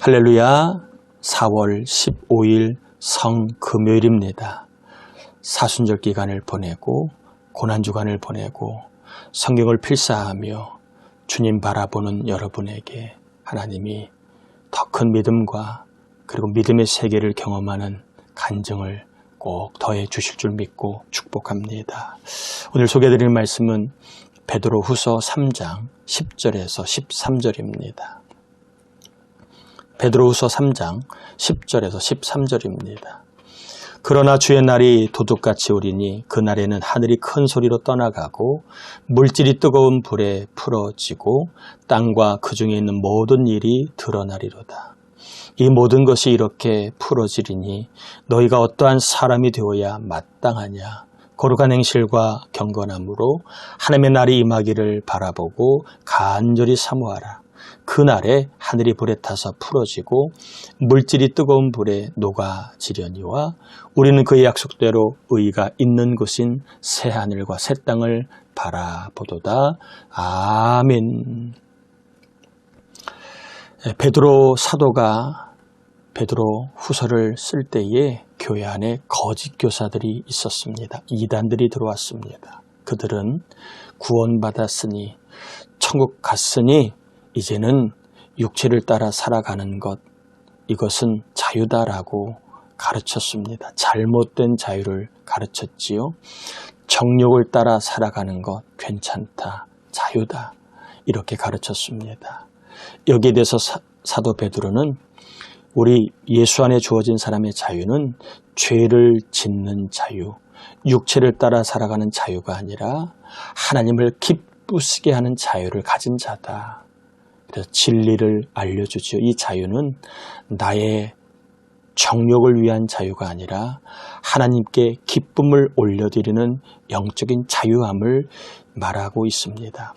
할렐루야. 4월 15일 성금요일입니다. 사순절 기간을 보내고 고난주간을 보내고 성경을 필사하며 주님 바라보는 여러분에게 하나님이 더 큰 믿음과 그리고 믿음의 세계를 경험하는 간증을 꼭 더해 주실 줄 믿고 축복합니다. 오늘 소개해드릴 말씀은 베드로후서 3장 10절에서 13절입니다. 베드로후서 3장 10절에서 13절입니다. 그러나 주의 날이 도둑같이 오리니 그날에는 하늘이 큰 소리로 떠나가고 물질이 뜨거운 불에 풀어지고 땅과 그 중에 있는 모든 일이 드러나리로다. 이 모든 것이 이렇게 풀어지리니 너희가 어떠한 사람이 되어야 마땅하냐. 거룩한 행실과 경건함으로 하나님의 날이 임하기를 바라보고 간절히 사모하라. 그날에 하늘이 불에 타서 풀어지고 물질이 뜨거운 불에 녹아지려니와 우리는 그의 약속대로 의가 있는 곳인 새 하늘과 새 땅을 바라보도다. 아멘. 베드로 사도가 베드로 후서를 쓸 때에 교회 안에 거짓 교사들이 있었습니다. 이단들이 들어왔습니다. 그들은 구원받았으니 천국 갔으니 이제는 육체를 따라 살아가는 것, 이것은 자유다라고 가르쳤습니다. 잘못된 자유를 가르쳤지요. 정욕을 따라 살아가는 것 괜찮다, 자유다, 이렇게 가르쳤습니다. 여기에 대해서 사도 베드로는 우리 예수 안에 주어진 사람의 자유는 죄를 짓는 자유, 육체를 따라 살아가는 자유가 아니라 하나님을 기쁘시게 하는 자유를 가진 자다. 그래서 진리를 알려주지요. 이 자유는 나의 정욕을 위한 자유가 아니라 하나님께 기쁨을 올려드리는 영적인 자유함을 말하고 있습니다.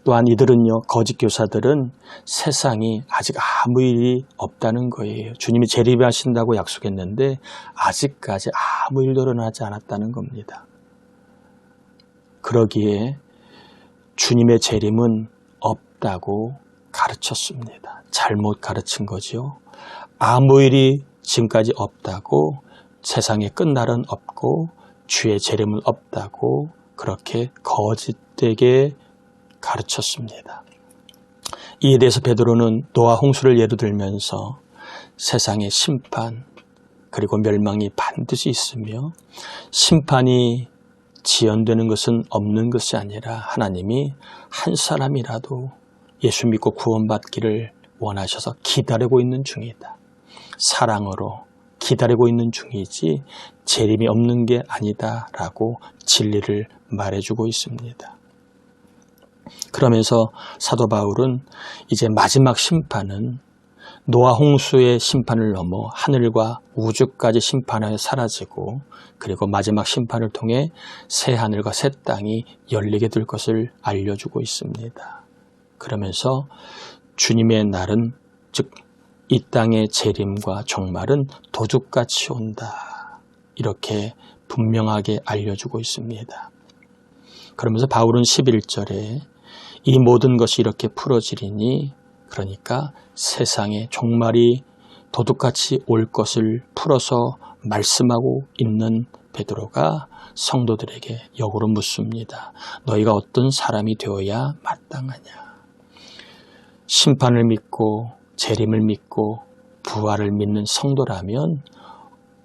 또한 이들은요, 거짓 교사들은 세상이 아직 아무 일이 없다는 거예요. 주님이 재림하신다고 약속했는데 아직까지 아무 일도 일어나지 않았다는 겁니다. 그러기에 주님의 재림은 없다고 가르쳤습니다. 잘못 가르친 거죠. 아무 일이 지금까지 없다고, 세상의 끝날은 없고 주의 재림은 없다고 그렇게 거짓되게 가르쳤습니다. 이에 대해서 베드로는 노아 홍수를 예로 들면서 세상의 심판 그리고 멸망이 반드시 있으며 심판이 지연되는 것은 없는 것이 아니라 하나님이 한 사람이라도 예수 믿고 구원받기를 원하셔서 기다리고 있는 중이다. 사랑으로 기다리고 있는 중이지 재림이 없는 게 아니다라고 진리를 말해주고 있습니다. 그러면서 사도 바울은 이제 마지막 심판은 노아 홍수의 심판을 넘어 하늘과 우주까지 심판하여 사라지고 그리고 마지막 심판을 통해 새 하늘과 새 땅이 열리게 될 것을 알려주고 있습니다. 그러면서 주님의 날은, 즉 이 땅의 재림과 종말은 도둑같이 온다. 이렇게 분명하게 알려주고 있습니다. 그러면서 바울은 11절에 이 모든 것이 이렇게 풀어지리니, 그러니까 세상에 종말이 도둑같이 올 것을 풀어서 말씀하고 있는 베드로가 성도들에게 역으로 묻습니다. 너희가 어떤 사람이 되어야 마땅하냐? 심판을 믿고 재림을 믿고 부활을 믿는 성도라면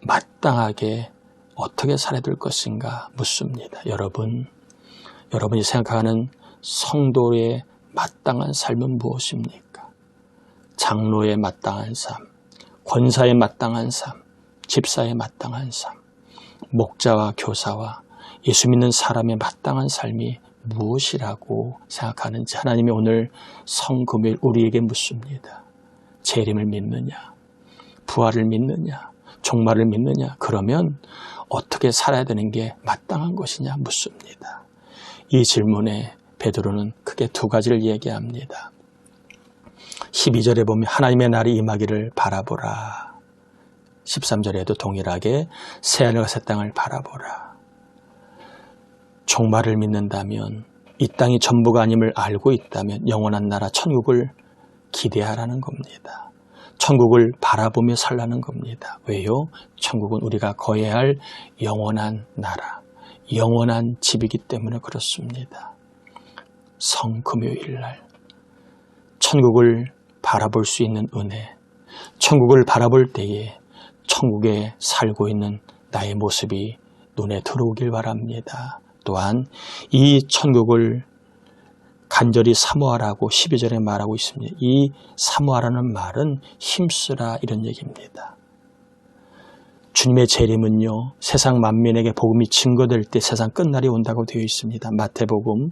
마땅하게 어떻게 살아야 될 것인가 묻습니다. 여러분이 생각하는 성도의 마땅한 삶은 무엇입니까? 장로의 마땅한 삶, 권사의 마땅한 삶, 집사의 마땅한 삶, 목자와 교사와 예수 믿는 사람의 마땅한 삶이 무엇이라고 생각하는지 하나님이 오늘 성금요일 우리에게 묻습니다. 재림을 믿느냐? 부활을 믿느냐? 종말을 믿느냐? 그러면 어떻게 살아야 되는 게 마땅한 것이냐 묻습니다. 이 질문에 베드로는 크게 두 가지를 얘기합니다. 12절에 보면 하나님의 날이 임하기를 바라보라. 13절에도 동일하게 새 하늘과 새 땅을 바라보라. 종말을 믿는다면, 이 땅이 전부가 아님을 알고 있다면 영원한 나라 천국을 기대하라는 겁니다. 천국을 바라보며 살라는 겁니다. 왜요? 천국은 우리가 거해야 할 영원한 나라, 영원한 집이기 때문에 그렇습니다. 성금요일날 천국을 바라볼 수 있는 은혜, 천국을 바라볼 때에 천국에 살고 있는 나의 모습이 눈에 들어오길 바랍니다. 또한 이 천국을 간절히 사모하라고 12절에 말하고 있습니다. 이 사모하라는 말은 힘쓰라 이런 얘기입니다. 주님의 재림은요, 세상 만민에게 복음이 증거될 때 세상 끝날이 온다고 되어 있습니다. 마태복음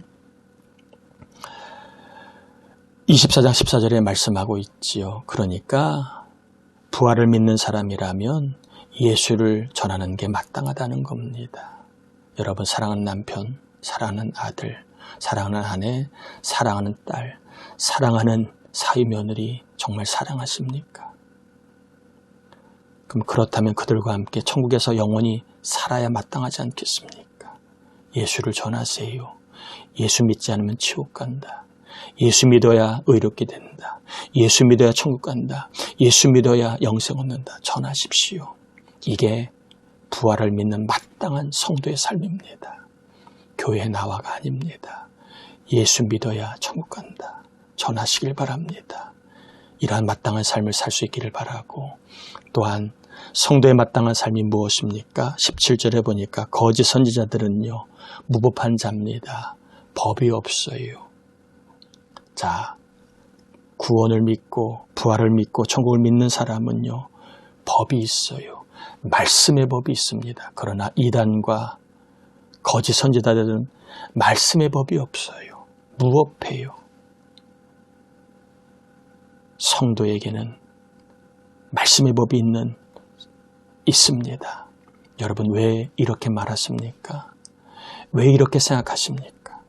24장 14절에 말씀하고 있지요. 그러니까 부활을 믿는 사람이라면 예수를 전하는 게 마땅하다는 겁니다. 여러분, 사랑하는 남편, 사랑하는 아들, 사랑하는 아내, 사랑하는 딸, 사랑하는 사위며느리 정말 사랑하십니까? 그럼 그렇다면 그들과 함께 천국에서 영원히 살아야 마땅하지 않겠습니까? 예수를 전하세요. 예수 믿지 않으면 지옥 간다. 예수 믿어야 의롭게 된다. 예수 믿어야 천국 간다. 예수 믿어야 영생 얻는다. 전하십시오. 이게 부활을 믿는 마땅한 성도의 삶입니다. 교회 나와가 아닙니다. 예수 믿어야 천국 간다. 전하시길 바랍니다. 이러한 마땅한 삶을 살 수 있기를 바라고, 또한 성도의 마땅한 삶이 무엇입니까? 17절에 보니까 거짓 선지자들은요, 무법한 자입니다. 법이 없어요. 자, 구원을 믿고 부활을 믿고 천국을 믿는 사람은요, 법이 있어요. 말씀의 법이 있습니다. 그러나 이단과 거짓 선지자들은 말씀의 법이 없어요. 무법해요. 성도에게는 말씀의 법이 있습니다. 여러분, 왜 이렇게 말하십니까? 왜 이렇게 생각하십니까?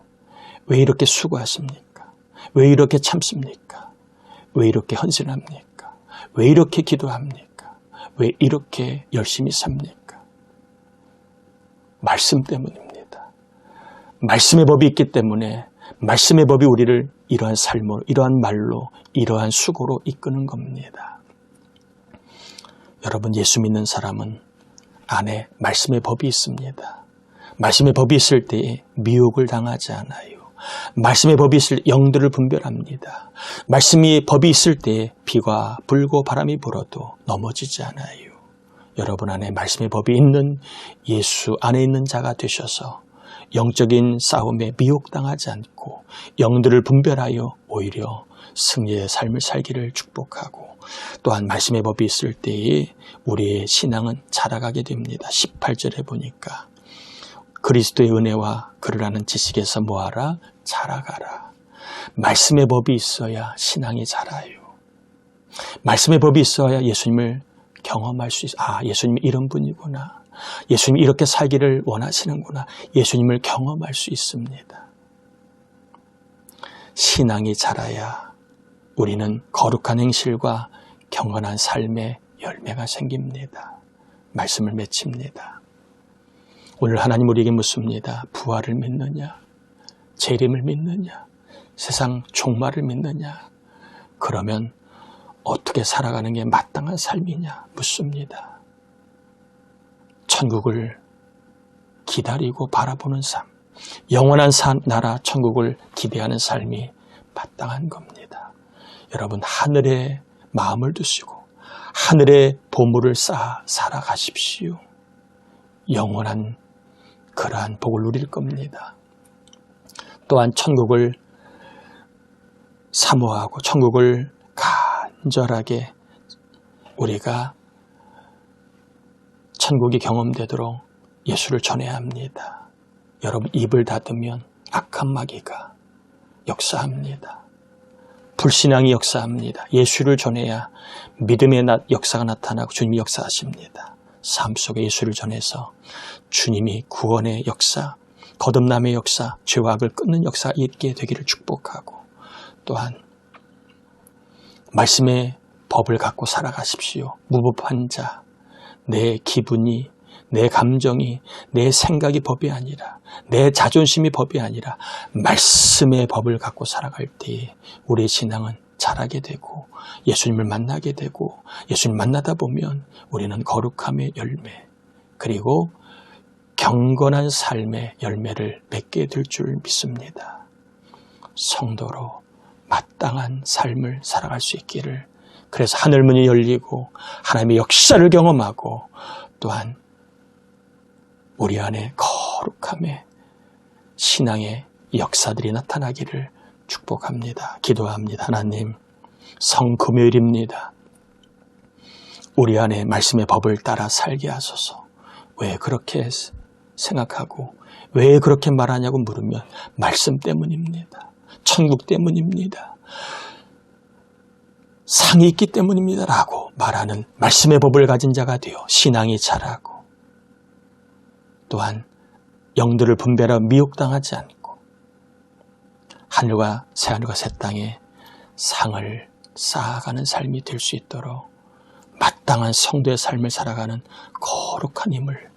왜 이렇게 수고하십니까? 왜 이렇게 참습니까? 왜 이렇게 헌신합니까? 왜 이렇게 기도합니까? 왜 이렇게 열심히 삽니까? 말씀 때문입니다. 말씀의 법이 있기 때문에 말씀의 법이 우리를 이러한 삶으로, 이러한 말로, 이러한 수고로 이끄는 겁니다. 여러분, 예수 믿는 사람은 안에 말씀의 법이 있습니다. 말씀의 법이 있을 때에 미혹을 당하지 않아요. 말씀의 법이 있을 때 영들을 분별합니다. 말씀의 법이 있을 때에 비가 불고 바람이 불어도 넘어지지 않아요. 여러분 안에 말씀의 법이 있는 예수 안에 있는 자가 되셔서 영적인 싸움에 미혹당하지 않고 영들을 분별하여 오히려 승리의 삶을 살기를 축복하고, 또한 말씀의 법이 있을 때에 우리의 신앙은 자라가게 됩니다. 18절에 보니까 그리스도의 은혜와 그를 아는 지식에서 뭐하라? 자라가라. 말씀의 법이 있어야 신앙이 자라요. 말씀의 법이 있어야 예수님을 경험할 수 있어요. 아, 예수님이 이런 분이구나. 예수님이 이렇게 살기를 원하시는구나. 예수님을 경험할 수 있습니다. 신앙이 자라야 우리는 거룩한 행실과 경건한 삶의 열매가 생깁니다. 말씀을 맺힙니다. 오늘 하나님 우리에게 묻습니다. 부활을 믿느냐? 재림을 믿느냐? 세상 종말을 믿느냐? 그러면 어떻게 살아가는 게 마땅한 삶이냐? 묻습니다. 천국을 기다리고 바라보는 삶, 영원한 나라 천국을 기대하는 삶이 마땅한 겁니다. 여러분, 하늘에 마음을 두시고 하늘의 보물을 쌓아 살아가십시오. 영원한 그러한 복을 누릴 겁니다. 또한 천국을 사모하고 천국을 간절하게 우리가 천국이 경험되도록 예수를 전해야 합니다. 여러분, 입을 닫으면 악한 마귀가 역사합니다. 불신앙이 역사합니다. 예수를 전해야 믿음의 역사가 나타나고 주님이 역사하십니다. 삶 속에 예수를 전해서 주님이 구원의 역사, 거듭남의 역사, 죄와 악을 끊는 역사가 있게 되기를 축복하고, 또한 말씀의 법을 갖고 살아가십시오. 무법한 자, 내 기분이, 내 감정이, 내 생각이 법이 아니라, 내 자존심이 법이 아니라 말씀의 법을 갖고 살아갈 때에 우리의 신앙은 자라게 되고 예수님을 만나게 되고 예수님을 만나다 보면 우리는 거룩함의 열매 그리고 경건한 삶의 열매를 맺게 될 줄 믿습니다. 성도로 마땅한 삶을 살아갈 수 있기를 그래서 하늘문이 열리고 하나님의 역사를 경험하고 또한 우리 안에 거룩함의 신앙의 역사들이 나타나기를 축복합니다. 기도합니다. 하나님, 성금요일입니다. 우리 안에 말씀의 법을 따라 살게 하소서. 왜 그렇게 생각하고 왜 그렇게 말하냐고 물으면 말씀 때문입니다. 천국 때문입니다. 상이 있기 때문입니다. 라고 말하는 말씀의 법을 가진 자가 되어 신앙이 자라고 또한 영들을 분별하여 미혹당하지 않고 하늘과 새하늘과 새 땅에 상을 쌓아가는 삶이 될 수 있도록 마땅한 성도의 삶을 살아가는 거룩한 힘을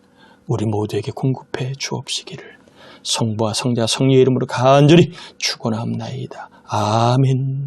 우리 모두에게 공급해 주옵시기를 성부와 성자와 성령의 이름으로 간절히 축원하옵나이다. 아멘.